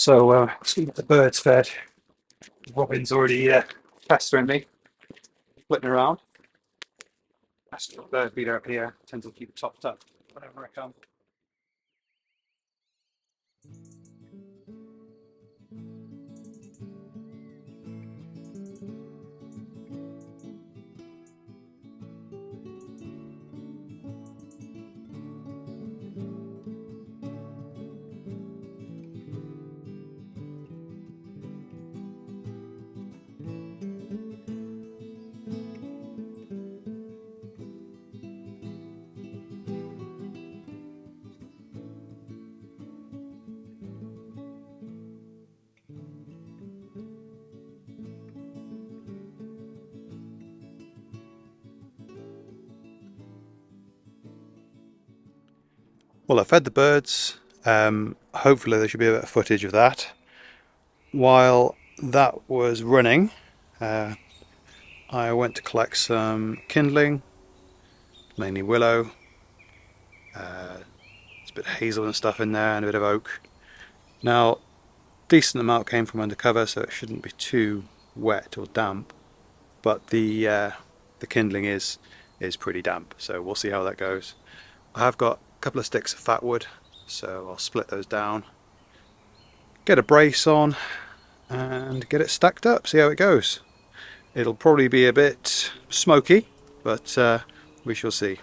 Let's get the birds fed. Robin's already pestering me, flitting around. That's the bird feeder up here. Tends to keep it topped up whenever I come. Well, I fed the birds. Hopefully there should be a bit of footage of that. While that was running, I went to collect some kindling, mainly willow. There's a bit of hazel and stuff in there and a bit of oak. Now, decent amount came from undercover, so it shouldn't be too wet or damp. But the kindling is pretty damp, so we'll see how that goes. I have got a couple of sticks of fat wood, so I'll split those down, get a brace on and get it stacked up, see how it goes. It'll probably be a bit smoky, but we shall see.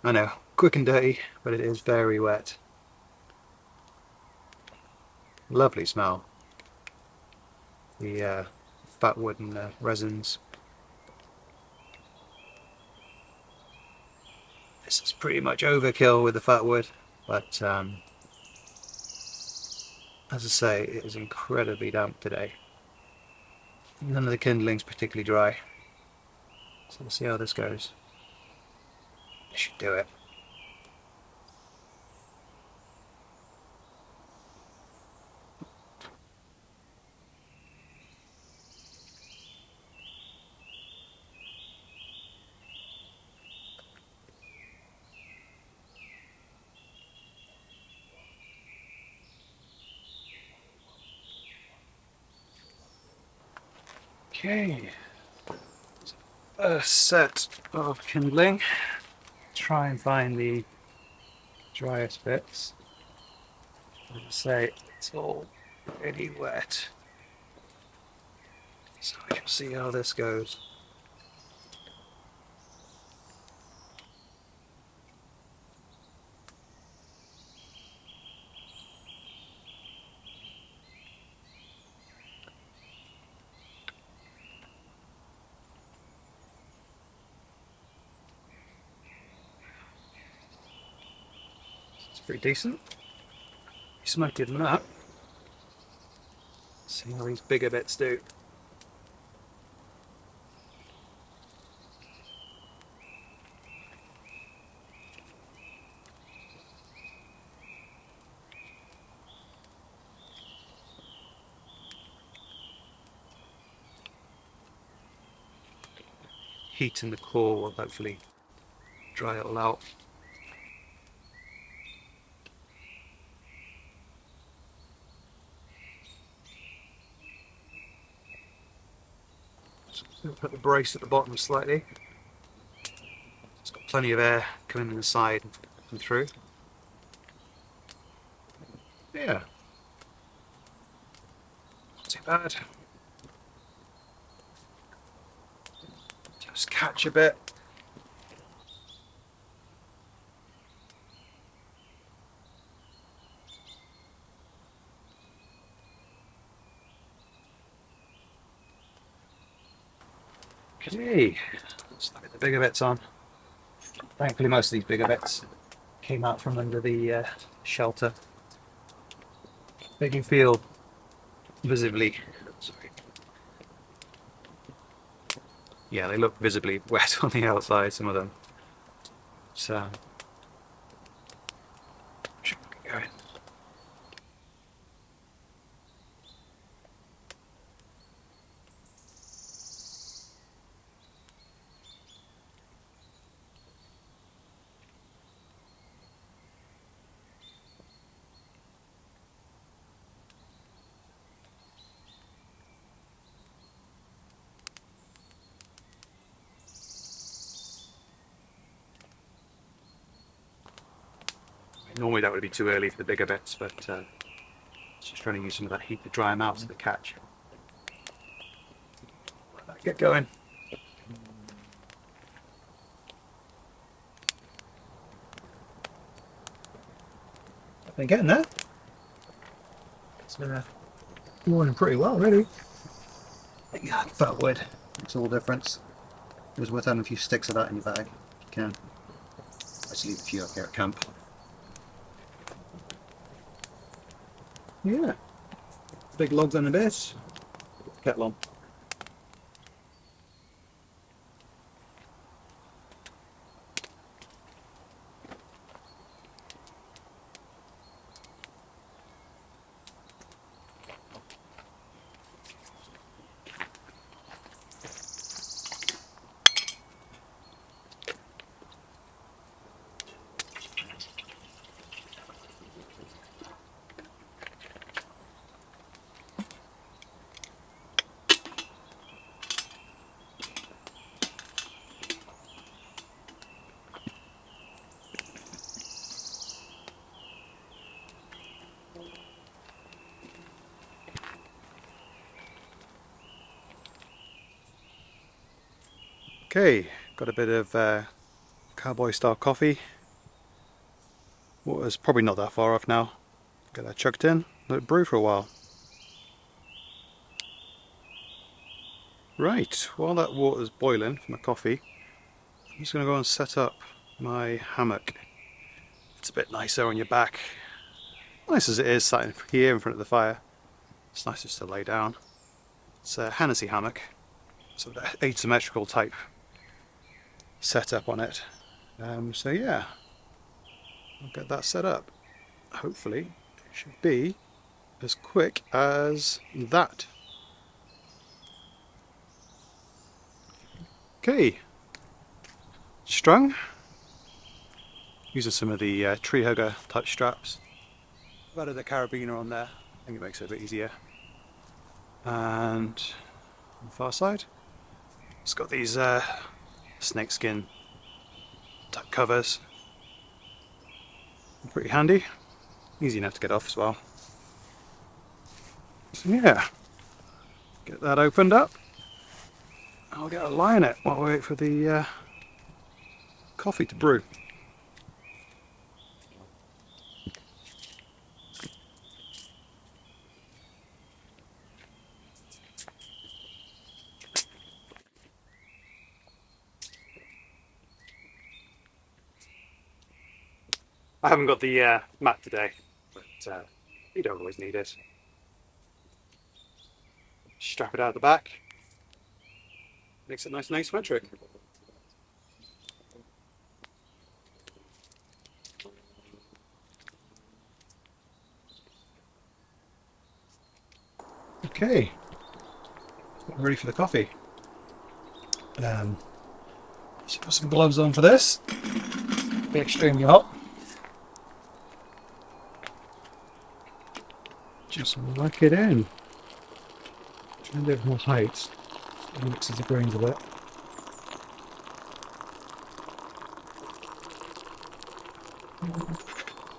I know, quick and dirty, but it is very wet. Lovely smell. The fat wood and the resins. This is pretty much overkill with the fat wood, but as I say, it is incredibly damp today. None of the kindling's particularly dry, so we'll see how this goes. This should do it. Okay, first set of kindling. Try and find the driest bits. As I say, it's all pretty wet, so we shall see how this goes. It's pretty decent. Smokier than that. See how these bigger bits do. Heat in the core will hopefully dry it all out. So put the brace at the bottom slightly. It's got plenty of air coming in the side and through. Yeah, not too bad. Just catch a bit. Okay, let's look at the bigger bits on. Thankfully most of these bigger bits came out from under the shelter. They can feel visibly, sorry. Yeah, they look visibly wet on the outside, some of them. So, should get going. Normally that would be too early for the bigger bits, but it's just trying to use some of that heat to dry them out to the catch. Let that get going. I've been getting there. It's working pretty well, really. Yeah, felt wood makes all the difference. It was worth having a few sticks of that in your bag, if you can. I just leave a few up here at camp. Yeah, big logs on the base. Kettle on. Okay, got a bit of cowboy style coffee. Water's probably not that far off now. Get that chucked in, let it brew for a while. Right, while that water's boiling for my coffee, I'm just going to go and set up my hammock. It's a bit nicer on your back. Nice as it is sat here in front of the fire. It's nice just to lay down. It's a Hennessy hammock, so that asymmetrical type setup on it. So yeah, I'll get that set up. Hopefully it should be as quick as that. Okay, strung. Using some of the tree hugger type straps. I've added a carabiner on there. I think it makes it a bit easier. And on the far side, it's got these snakeskin type covers. Pretty handy. Easy enough to get off as well. So yeah, get that opened up. I'll get a lie in it while we wait for the coffee to brew. I haven't got the mat today, but you don't always need it. strap it out the back. Makes it nice and asymmetric. Okay, ready for the coffee. Should put some gloves on for this. Be extremely hot. Just whack it in. Try and do it more height. It mixes the grains a bit.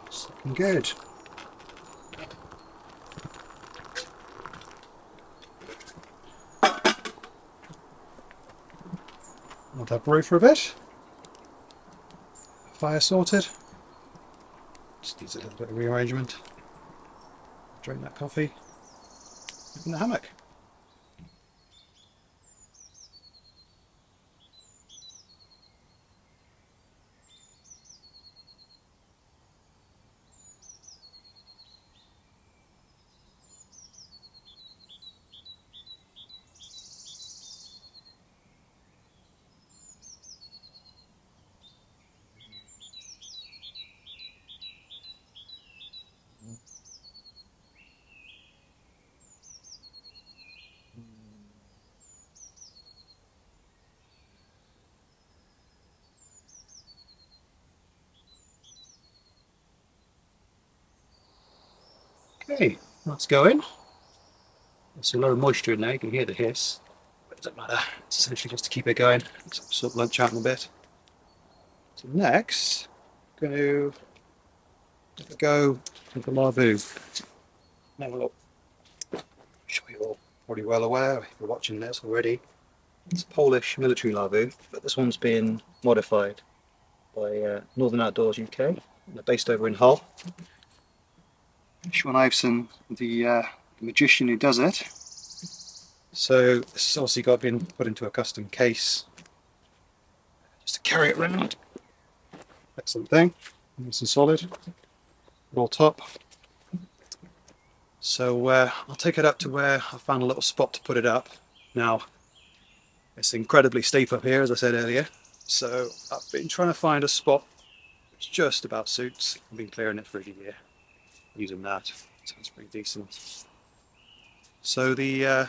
It's looking good. Let that brew for a bit. Fire sorted. Just needs a little bit of rearrangement. Drink that coffee. In the hammock. Okay, that's going. There's a lot of moisture in there, you can hear the hiss, but it doesn't matter, it's essentially just to keep it going. Sort of lunch out in a bit. So next, I'm going to have a go with the Lavvu. Now look, I'm sure you're all probably well aware, if you're watching this already, it's a Polish military Lavvu, but this one's been modified by Northern Outdoors UK. They're based over in Hull. Sean Iveson, the magician who does it. So this has obviously been put into a custom case just to carry it around. Excellent thing, nice and solid, roll top. So I'll take it up to where I found a little spot to put it up. Now it's incredibly steep up here, as I said earlier, so I've been trying to find a spot which just about suits. I've been clearing it for a year, using that. Sounds pretty decent. So the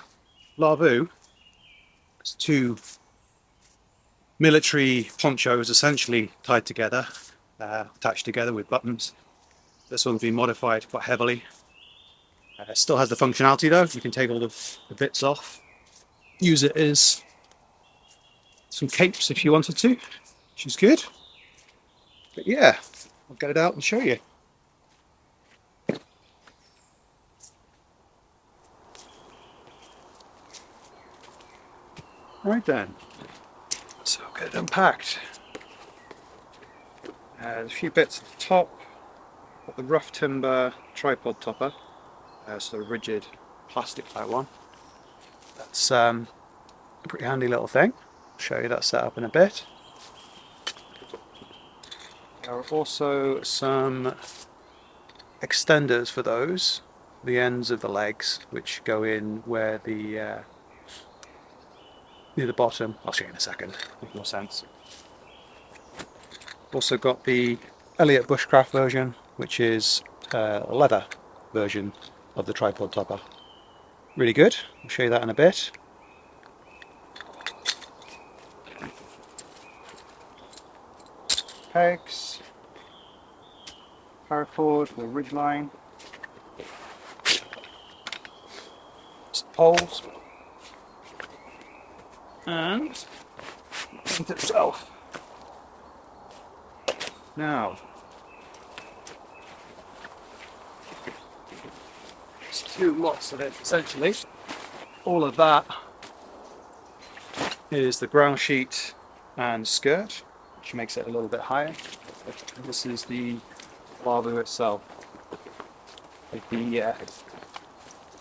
Lavvu has two military ponchos essentially tied together, attached together with buttons. This one's been modified quite heavily. It still has the functionality though, you can take all the bits off, use it as some capes if you wanted to, which is good. But yeah, I'll get it out and show you. Right then, so I'll get it unpacked. There's a few bits at the top. Got the rough timber tripod topper, so a rigid plastic type one. That's a pretty handy little thing. I'll show you that set up in a bit. There are also some extenders for those, the ends of the legs, which go in where the near the bottom. I'll show you in a second, make more sense. Also got the Elliott Bushcraft version, which is a leather version of the tripod topper. Really good, I'll show you that in a bit. Pegs, paracord with a ridge line, some poles, and the tent itself. Now, there's two lots of it essentially. All of that is the ground sheet and skirt, which makes it a little bit higher. This is the Lavvu itself, with the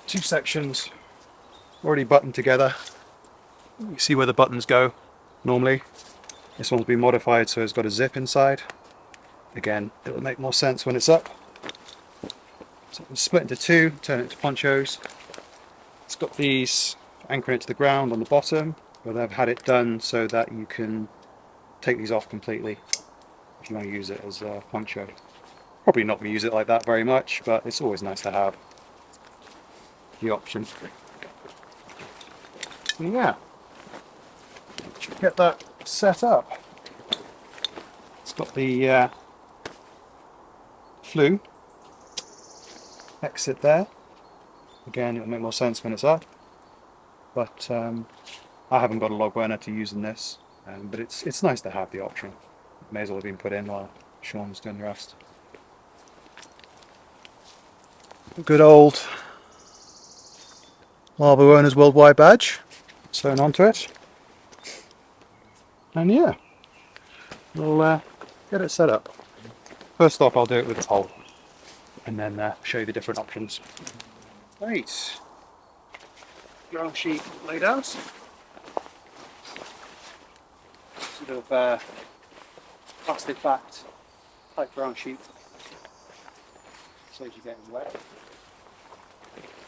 two sections already buttoned together. You see where the buttons go normally. This one's been modified so it's got a zip inside. Again, it will make more sense when it's up. So it's split into two, turn it into ponchos. It's got these anchoring it to the ground on the bottom, but I've had it done so that you can take these off completely if you want to use it as a poncho. Probably not going to use it like that very much, but it's always nice to have the option. So yeah, get that set up. It's got the flue exit there. Again, it'll make more sense when it's up, but I haven't got a log burner to use in this, but it's nice to have the option. It may as well have been put in while Sean's doing the rest. Good old Lavvu Owners Worldwide badge sewn onto it, and yeah, we'll get it set up. First off, I'll do it with the pole, and then show you the different options. Right, ground sheet laid out. Sort of plastic backed type ground sheet, saves you getting wet.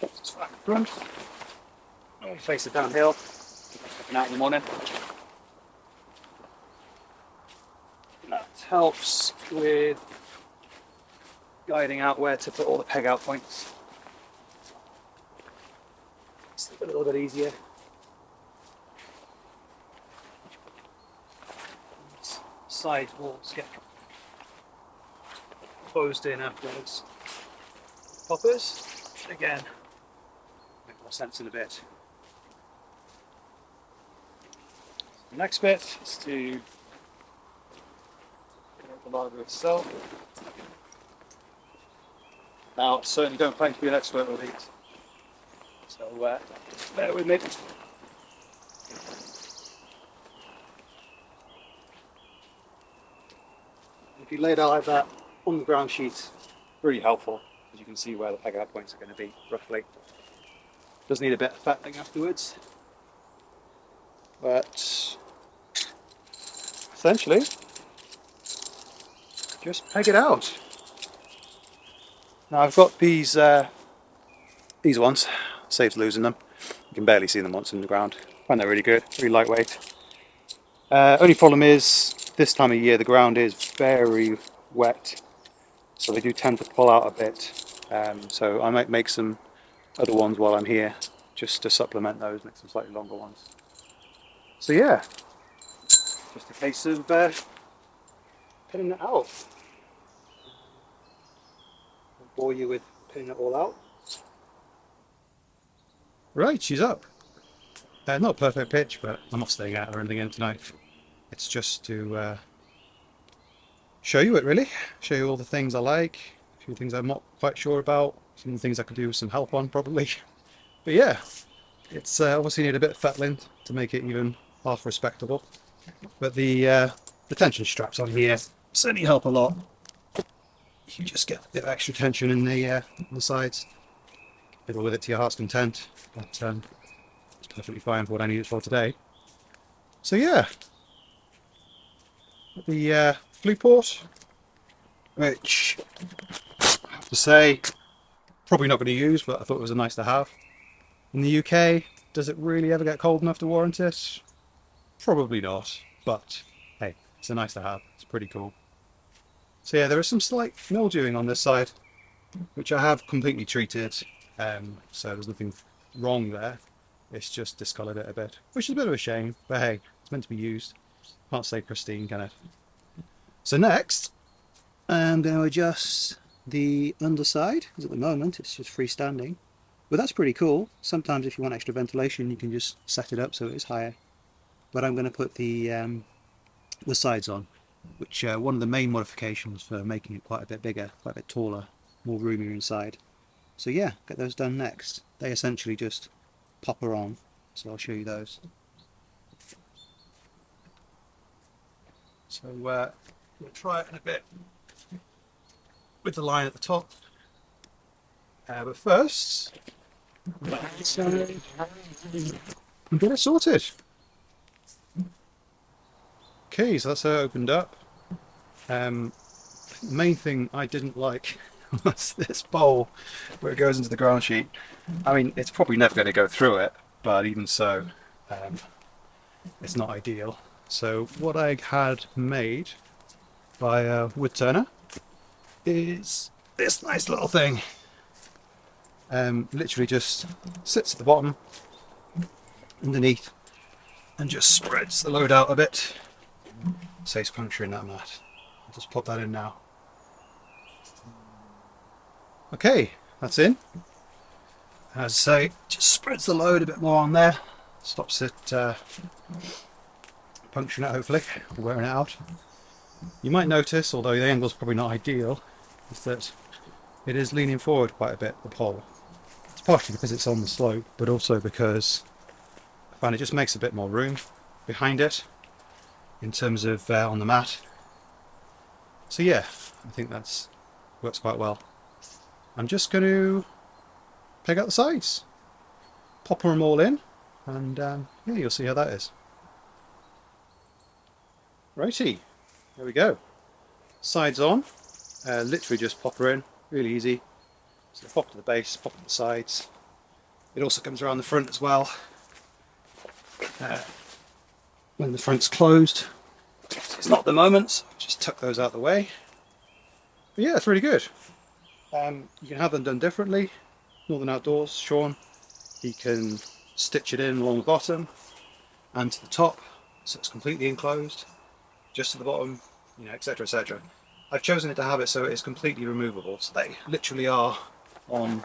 It's flat in front. We face it downhill, stepping out in the morning. And that helps with guiding out where to put all the peg out points. It's a little bit easier. Side walls get closed in afterwards. Poppers, again, make more sense in a bit. The next bit is to get the Lavvu itself. Now, I certainly don't claim to be an expert with these, so bear with me. If you lay it out like that on the ground sheet, really helpful, because you can see where the peg out points are going to be roughly. Does need a bit of fettling afterwards, but essentially just peg it out. Now I've got these ones, saves losing them. You can barely see them once in the ground. I find they're really good, really lightweight. Only problem is this time of year the ground is very wet, so they do tend to pull out a bit. So I might make some other ones while I'm here, just to supplement those, make some slightly longer ones. So yeah, just a case of pinning it out. I'll bore you with pinning it all out. Right, she's up. Not perfect pitch, but I'm not staying out or anything in tonight. It's just to show you it really, show you all the things I like, a few things I'm not quite sure about, some of the things I could do with some help on probably. But yeah, it's obviously need a bit of fettling to make it even half respectable. But the tension straps on here certainly help a lot. You just get a bit of extra tension in the sides. Fiddle with it to your heart's content, but it's perfectly fine for what I need it for today. So yeah, the flue port, which I have to say probably not going to use, but I thought it was a nice to have. In the UK, does it really ever get cold enough to warrant it? Probably not, but hey, it's a nice to have. It's pretty cool. So yeah, there is some slight mildewing on this side, which I have completely treated, so there's nothing wrong there. It's just discoloured it a bit, which is a bit of a shame, but hey, it's meant to be used. Can't say pristine, can it? So next, I'm going to adjust the underside, because at the moment it's just freestanding. But that's pretty cool. Sometimes if you want extra ventilation, you can just set it up so it's higher. But I'm going to put the sides on, which one of the main modifications for making it quite a bit bigger, quite a bit taller, more roomier inside. So yeah, get those done next. They essentially just pop her on, so I'll show you those. So we'll try it in a bit with the line at the top. But first, let's get it sorted. Okay, so that's how it opened up. The main thing I didn't like was this bowl where it goes into the ground sheet. I mean, it's probably never going to go through it, but even so, it's not ideal. So what I had made by a wood turner is this nice little thing. Literally just sits at the bottom underneath and just spreads the load out a bit. Saves puncturing that mat. I'll just pop that in now. Okay, that's in. As I say, just spreads the load a bit more on there. Stops it puncturing it, hopefully, or wearing it out. You might notice, although the angle's probably not ideal, is that it is leaning forward quite a bit, the pole. It's partially because it's on the slope, but also because I find it just makes a bit more room behind it in terms of on the mat. So yeah, I think that's works quite well. I'm just going to peg out the sides, pop them all in, and yeah, you'll see how that is. Righty, there we go. Sides on, literally just pop her in, really easy. So pop to the base, pop to the sides. It also comes around the front as well. When the front's closed, it's not at the moment, so just tuck those out of the way. But yeah, it's really good. You can have them done differently. Northern Outdoors, Sean, he can stitch it in along the bottom and to the top, so it's completely enclosed, just to the bottom, you know, etc, etc. I've chosen it to have it so it is completely removable, so they literally are on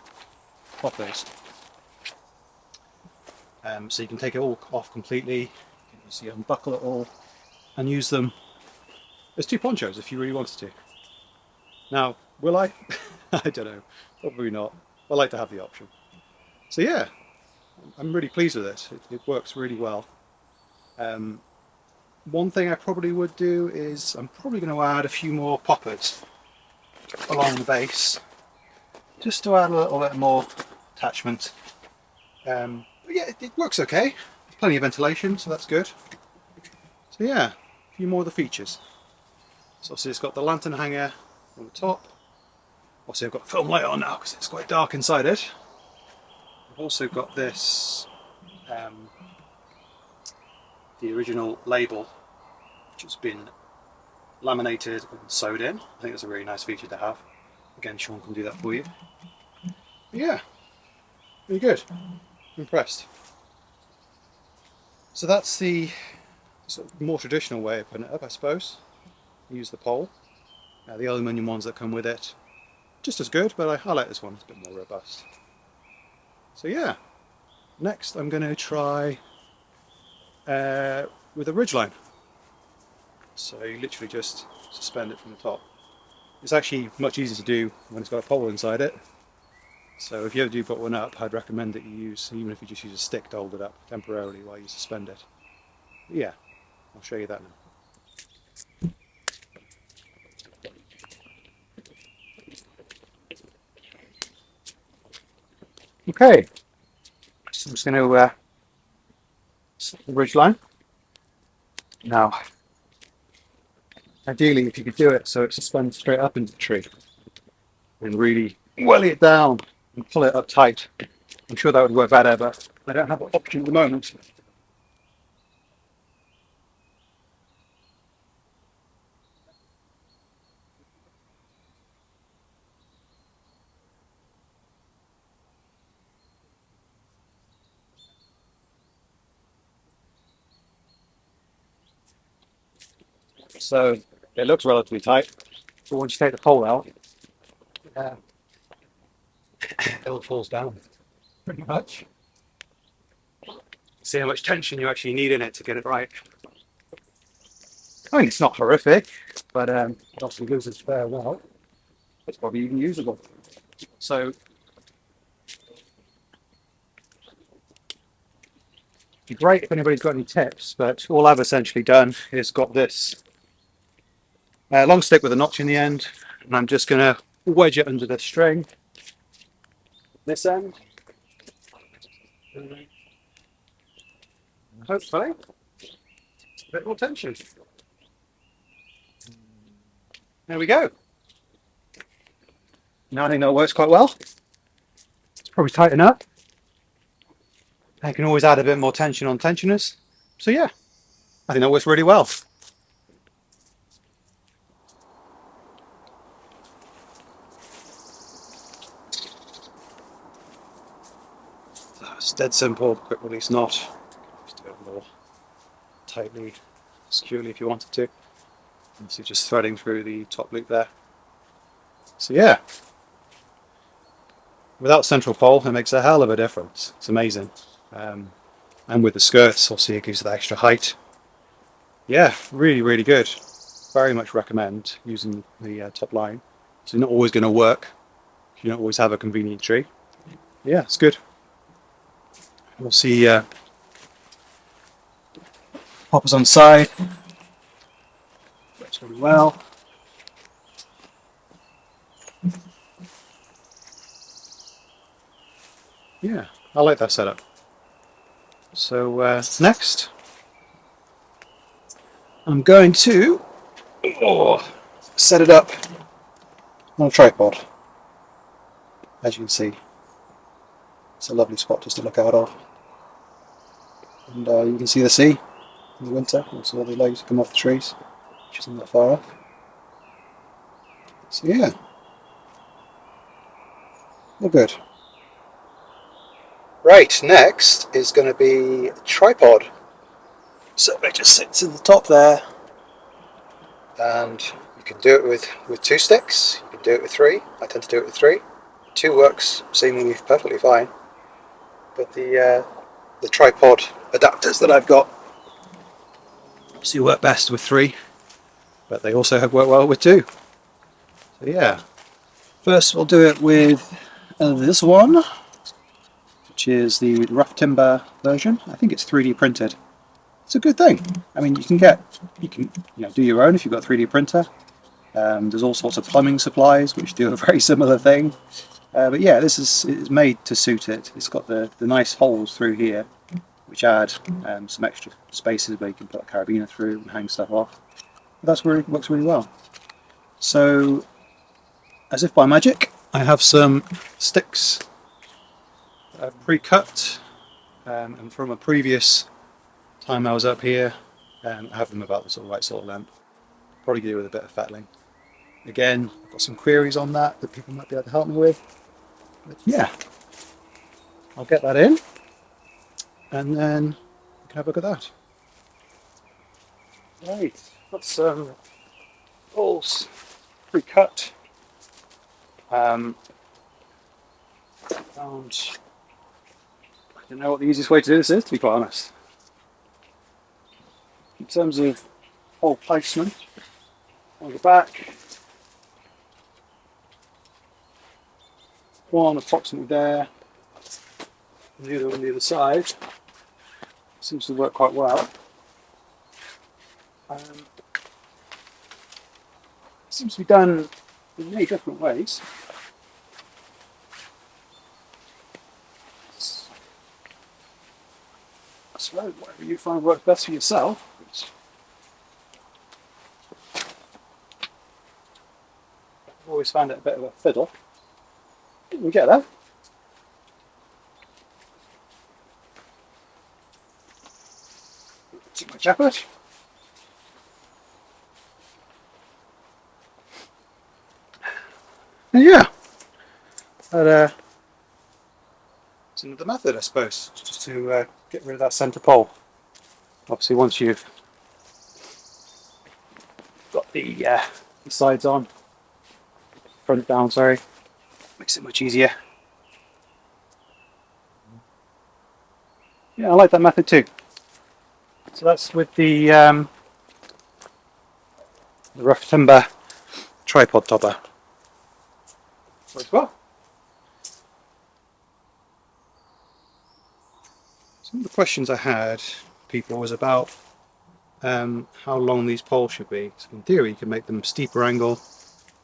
poppers. So you can take it all off completely, you can see unbuckle it all and use them as two ponchos if you really wanted to. Now, will I? I don't know, probably not. I like to have the option. So yeah, I'm really pleased with it. It works really well. One thing I probably would do is I'm probably going to add a few more poppers along the base, just to add a little bit more attachment. But yeah, it works okay. Plenty of ventilation, so that's good. So yeah, a few more of the features. So obviously it's got the lantern hanger on the top. Obviously I've got film light on now because it's quite dark inside it. I've also got this, the original label, which has been laminated and sewed in. I think that's a really nice feature to have. Again, Sean can do that for you. But yeah, really good. I'm impressed. So that's the sort of more traditional way of putting it up, I suppose. Use the pole. The aluminium ones that come with it, just as good, but I like this one. It's a bit more robust. So yeah, next I'm going to try with a ridgeline. So you literally just suspend it from the top. It's actually much easier to do when it's got a pole inside it. So if you ever do put one up, I'd recommend that you use, even if you just use a stick to hold it up temporarily while you suspend it. But yeah, I'll show you that now. Okay, so I'm just going to set the ridgeline. Now, ideally, if you could do it so it suspends straight up into the tree and really welly it down and pull it up tight, I'm sure that would work better, but I don't have an option at the moment. So it looks relatively tight, but once you take the pole out, it all falls down pretty much. See how much tension you actually need in it to get it right. I mean, it's not horrific, but it obviously gives us fair well. It's probably even usable. So it'd be great if anybody's got any tips, but all I've essentially done is got this long stick with a notch in the end, and I'm just going to wedge it under the string, this end, and hopefully a bit more tension. There we go. Now I think that works quite well. It's probably tight enough. I can always add a bit more tension on tensioners. So yeah, I think that works really well. It's dead simple, quick release knot. Just do it more tightly, securely if you wanted to. Obviously just threading through the top loop there. So yeah, without central pole it makes a hell of a difference. It's amazing. And with the skirts, obviously it gives that extra height. Yeah, really, really good. Very much recommend using the top line. So you're not always going to work. You don't always have a convenient tree. Yeah, it's good. We'll see poppers on the side. Works really well. Yeah, I like that setup. So next, I'm going to set it up on a tripod. As you can see, it's a lovely spot just to look out of. And you can see the sea in the winter, also all the leaves come off the trees, which isn't that far off. So yeah, all good. Right, next is going to be a tripod. So it just sits at the top there, and you can do it with 2 sticks, you can do it with 3. I tend to do it with 3. 2 works seemingly perfectly fine, but the tripod adapters that I've got obviously work best with 3, but they also have worked well with 2. So yeah, first we'll do it with this one, which is the rough timber version. I think it's 3D printed. It's a good thing. I mean, you can do your own if you've got a 3D printer. There's all sorts of plumbing supplies which do a very similar thing. But yeah, this is made to suit it. It's got the nice holes through here, which add some extra spaces where you can put a carabiner through and hang stuff off. But that works really well. So, as if by magic, I have some sticks pre-cut, and from a previous time I was up here, I have them about the right sort of length. Probably do with a bit of fettling. Again, I've got some queries on that people might be able to help me with. But yeah, I'll get that in, and then we can have a look at that. Right, got some holes pre-cut. And I don't know what the easiest way to do this is, to be quite honest. In terms of hole placement, on the back, one approximately there, and the other on the other side. Seems to work quite well. Seems to be done in many different ways. I suppose whatever you find works best for yourself. I've always found it a bit of a fiddle. We get that. Too much effort. And yeah, but it's another method, I suppose, just to get rid of that centre pole. Obviously, once you've got the sides on, front down, sorry, makes it much easier. Yeah, I like that method too. So that's with the rough timber tripod topper. Works well. Some of the questions I had, people, was about how long these poles should be. So in theory, you can make them steeper angle,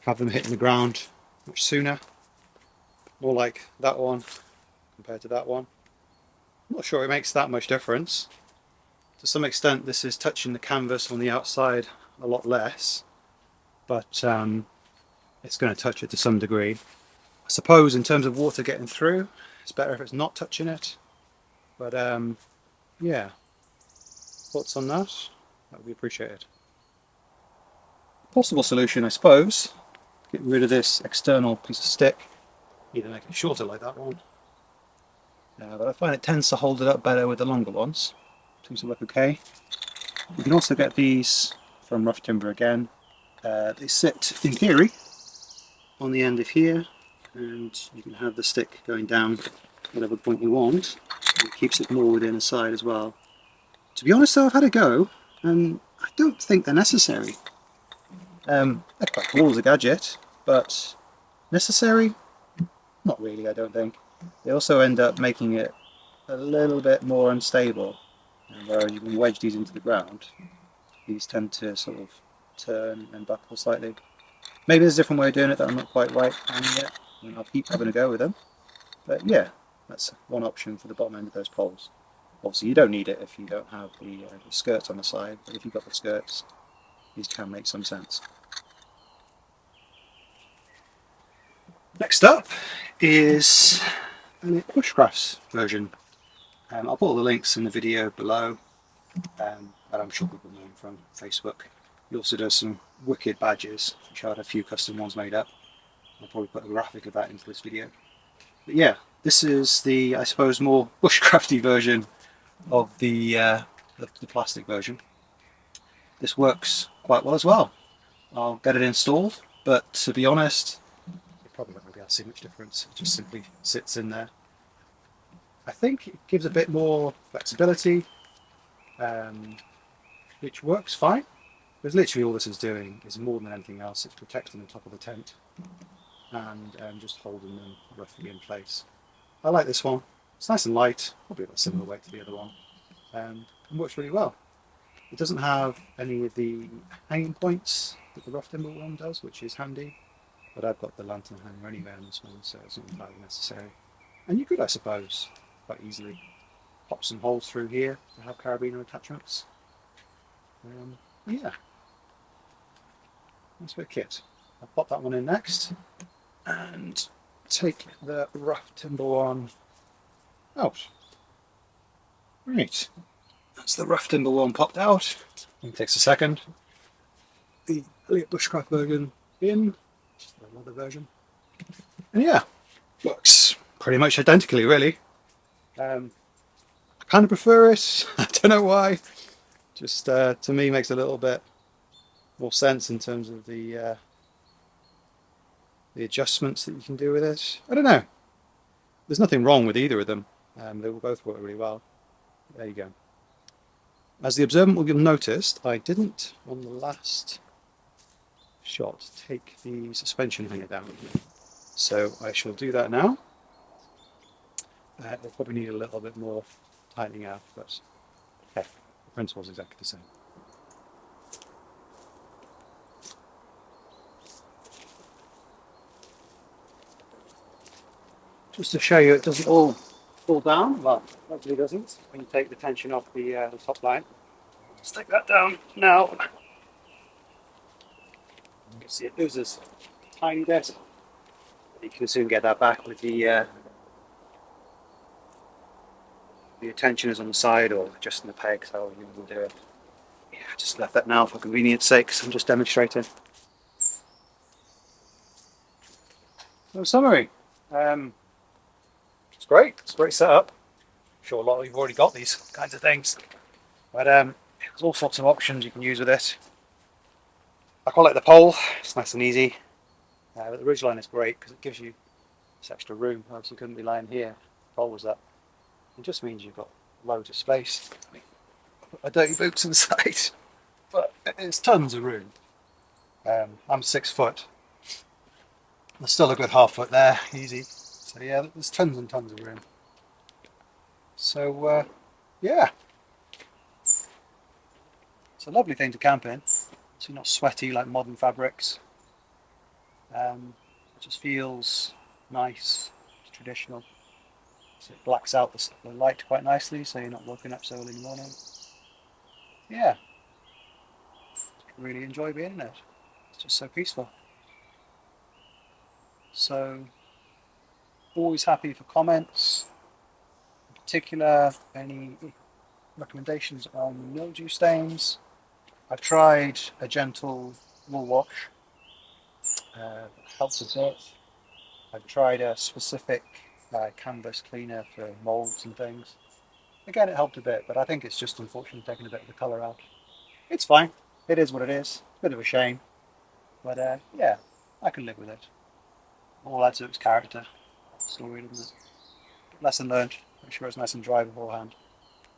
have them hitting the ground much sooner. More like that one compared to that one. I'm not sure it makes that much difference. To some extent, this is touching the canvas on the outside a lot less, but it's going to touch it to some degree. I suppose in terms of water getting through, it's better if it's not touching it. But yeah, thoughts on that? That would be appreciated. Possible solution, I suppose, get rid of this external piece of stick, either make it shorter like that one, but I find it tends to hold it up better with the longer ones. Seems to work okay. You can also get these from rough timber again. They sit, in theory, on the end of here, and you can have the stick going down whatever point you want. It keeps it more within a side as well. To be honest though, I've had a go, and I don't think they're necessary. They're quite cool as a gadget, but necessary? Not really, I don't think. They also end up making it a little bit more unstable, whereas you can wedge these into the ground. These tend to sort of turn and buckle slightly. Maybe there's a different way of doing it that I'm not quite right on yet, and I'll keep having a go with them. But yeah, that's one option for the bottom end of those poles. Obviously you don't need it if you don't have the skirts on the side, but if you've got the skirts, these can make some sense. Next up is the Bushcraft's version. I'll put all the links in the video below, but I'm sure people know him from Facebook. He also does some wicked badges, which I had a few custom ones made up. I'll probably put a graphic of that into this video. But yeah, this is the, I suppose, more Bushcrafty version of the plastic version. This works quite well as well. I'll get it installed, but to be honest, you're probably not going to be able to see much difference. It just simply sits in there. I think it gives a bit more flexibility, which works fine. Because literally all this is doing is more than anything else, it's protecting the top of the tent and just holding them roughly in place. I like this one. It's nice and light, probably about a similar weight to the other one, and works really well. It doesn't have any of the hanging points that the rough timber one does, which is handy, but I've got the lantern hanger anyway on this one, so it's not entirely necessary. And you could, I suppose, quite easily pop some holes through here to have carabiner attachments. Yeah, nice bit of kit. I'll pop that one in next and take the rough timber one out. Right, that's the rough timber one popped out. It takes a second. The Elliott Bushcraft version in, just another version. And yeah, works pretty much identically, really. I kind of prefer it. I don't know why. Just to me makes a little bit more sense in terms of the adjustments that you can do with it. I don't know. There's nothing wrong with either of them. They will both work really well. There you go. As the observant will have noticed, I didn't on the last shot take the suspension hanger down. So I shall do that now. They'll probably need a little bit more tightening out, but okay, the principle is exactly the same. Just to show you it doesn't all fall down, well, hopefully it doesn't, when you take the tension off the top line. Stick that down now. You can see it loses a tiny bit. You can soon get that back with the tensioners on the side or adjusting the pegs, however you will do it. Yeah, I just left that now for convenience sake because I'm just demonstrating. So summary. It's great. It's a great setup. I'm sure a lot of you have already got these kinds of things. But there's all sorts of options you can use with it. I quite like the pole. It's nice and easy. But the ridgeline is great because it gives you this extra room. Else you couldn't be lying here. The pole was up. It just means you've got loads of space. I mean, put my dirty boots inside, but there's tons of room. I'm 6 foot. There's still a good half foot there, easy. So yeah, there's tons and tons of room. So yeah, it's a lovely thing to camp in. So you're not sweaty like modern fabrics. It just feels nice, it's traditional. So it blacks out the light quite nicely, so you're not woken up so early in the morning. Yeah, I really enjoy being in it. It's just so peaceful. So, always happy for comments, particular any recommendations on mildew stains. I've tried a gentle wool wash, helps a bit. I've tried a specific canvas cleaner for molds and things. Again, it helped a bit, but I think it's just unfortunately taking a bit of the colour out. It's fine. It is what it is. Bit of a shame, but yeah, I can live with it. All adds to its character. Story, doesn't it? Lesson learned. Make sure it's nice and dry beforehand.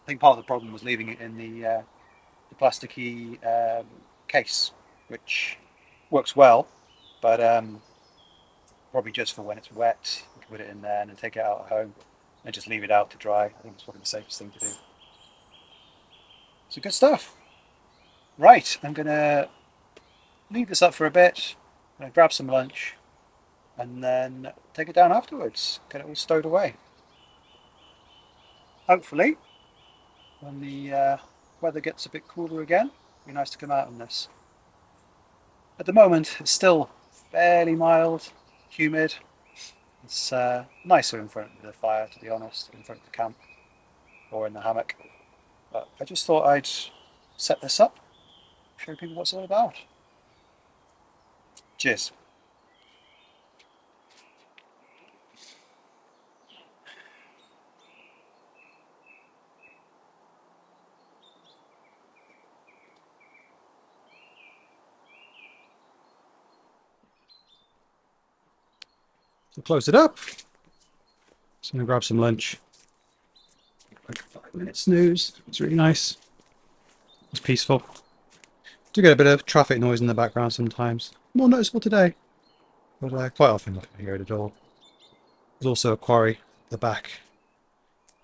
I think part of the problem was leaving it in the plasticky case, which works well, but probably just for when it's wet. You can put it in there and then take it out at home and just leave it out to dry. I think it's probably the safest thing to do. So good stuff. Right, I'm going to leave this up for a bit. I'm going to grab some lunch and then take it down afterwards. Get it all stowed away. Hopefully, when the weather gets a bit cooler again, it'll be nice to come out on this. At the moment, it's still fairly mild, humid. It's nicer in front of the fire, to be honest, in front of the camp or in the hammock. But I just thought I'd set this up, show people what it's all about. Cheers. So close it up. Just going to grab some lunch. Like a 5-minute snooze. It's really nice. It's peaceful. Do get a bit of traffic noise in the background sometimes. More noticeable today, but quite often you can hear it at all. There's also a quarry at the back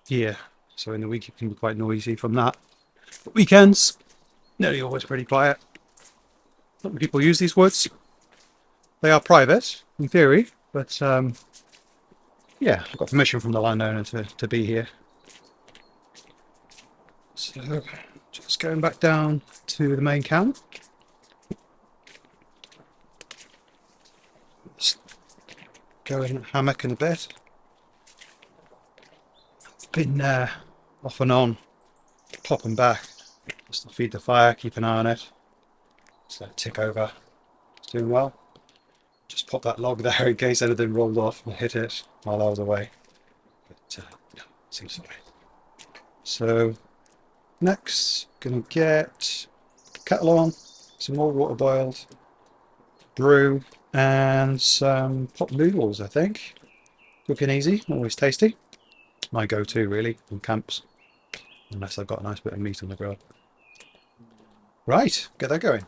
here, so in the week it can be quite noisy from that. But weekends, nearly always pretty quiet. Not many people use these woods. They are private, in theory, but yeah, I've got permission from the landowner to be here. So, just going back down to the main camp. Just go in hammock in a bit. I've been off and on, popping back, just to feed the fire, keep an eye on it. Just let it tick over. It's doing well. Just pop that log there in case anything rolled off and hit it while I was away. But no, seems fine. So next, gonna get kettle on, some more water boiled, brew, and some pot noodles, I think. Cooking easy, always tasty. My go-to really in camps, unless I've got a nice bit of meat on the grill. Right, get that going.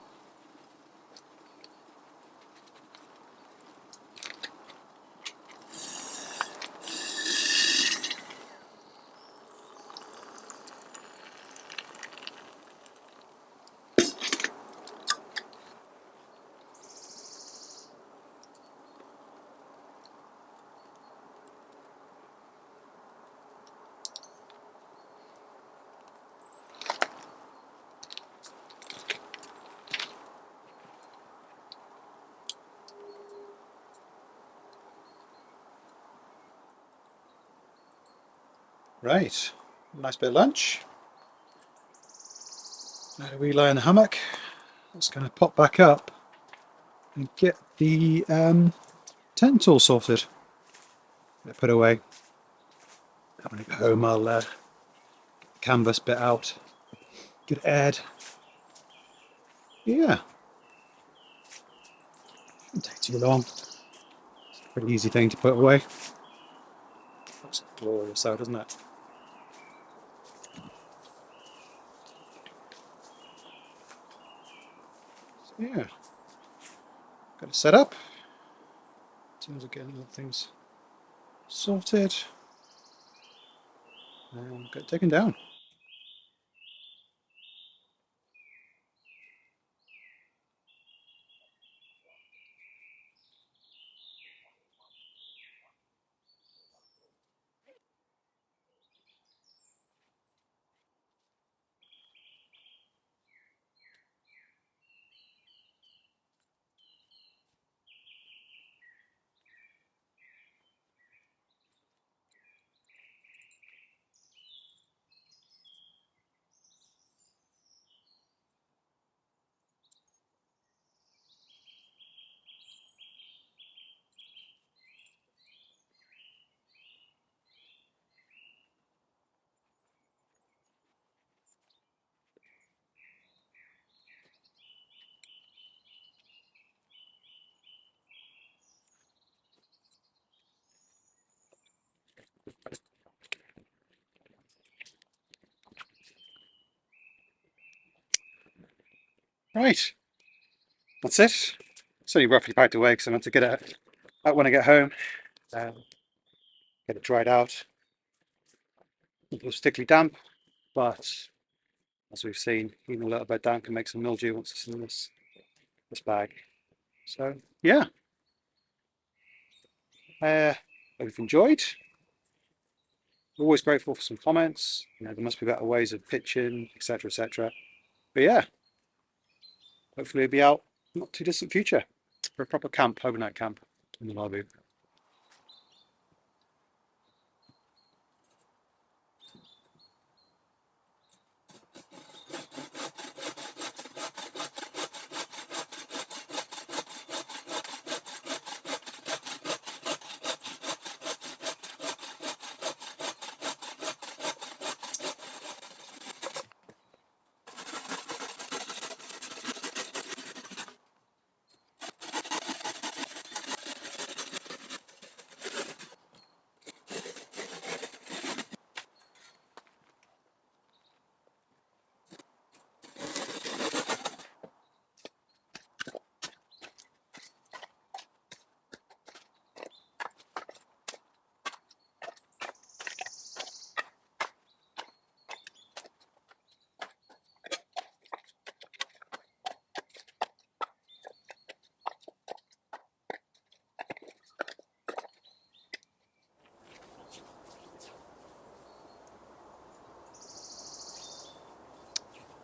Right, nice bit of lunch. Now we lie in the hammock. Just going to pop back up and get the tent all sorted. Get it put away. When I get home, I'll get the canvas bit out, get it aired. Yeah, shouldn't take too long. It's a pretty easy thing to put away. Looks glorious out, doesn't it? So yeah, got it set up. In terms of getting all things sorted, and get it taken down. Right, that's it. It's only roughly packed away because I want to get it out when I get home. Get it dried out. A little stickly damp, but as we've seen, even a little bit damp can make some mildew once it's in this bag. So yeah, hope you've enjoyed. Always grateful for some comments. You know, there must be better ways of pitching, etc., etc. But yeah, hopefully it'll be out not too distant future for a proper camp, overnight camp in the Lavvu.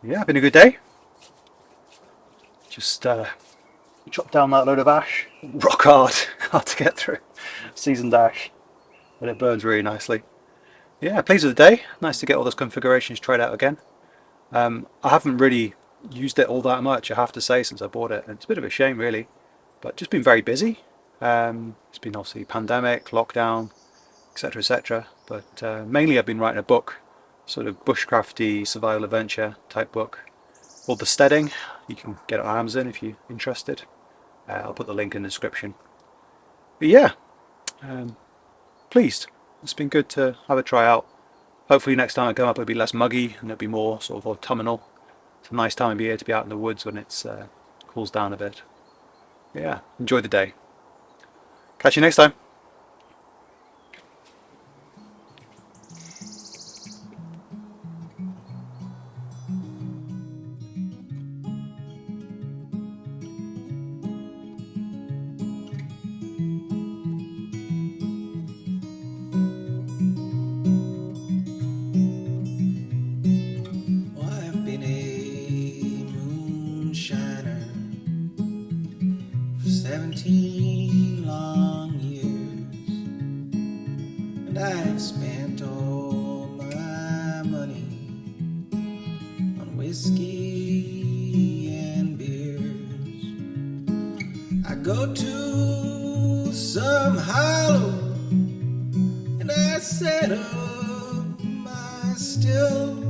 Yeah, been a good day. Just chop down that load of ash. Rock hard, hard to get through. Seasoned ash, but it burns really nicely. Yeah, pleased with the day. Nice to get all those configurations tried out again. I haven't really used it all that much, I have to say, since I bought it. It's a bit of a shame, really, but just been very busy. It's been obviously pandemic, lockdown, etc., etc. But mainly I've been writing a book, sort of bushcrafty survival adventure type book, called the Steading. You can get it on Amazon if you're interested. I'll put the link in the description. But yeah, pleased. It's been good to have a try out. Hopefully next time I come up it'll be less muggy and it'll be more sort of autumnal. It's a nice time of year to be out in the woods when it's cools down a bit. Yeah, enjoy the day. Catch you next time. Well, I've been a moonshiner for 17 long years, and I've spent all my money on whiskey and beers. I go to some hollow and I set up my still.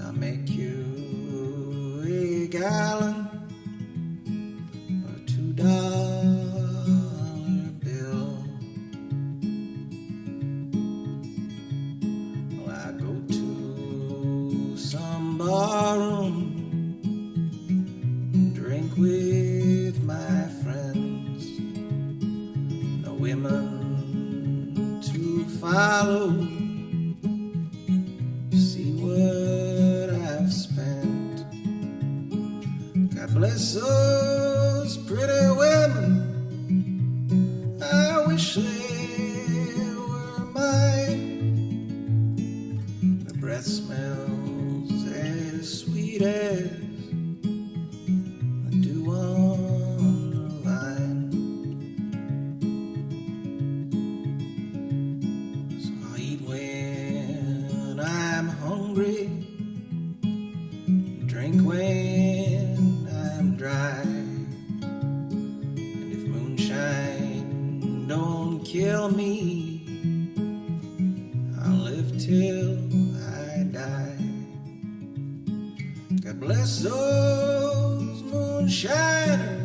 I'll make you a gallon or a $2 bill. Well, I go to some barroom and drink with my friends. No women to follow. See what I've spent. God bless those pretty women. I wish they were mine. The breath smells as sweet as the dew on the vine. So I'll eat when I'm hungry, drink when I'm dry, and if moonshine don't kill me, I'll live till I die. God bless those moonshiners.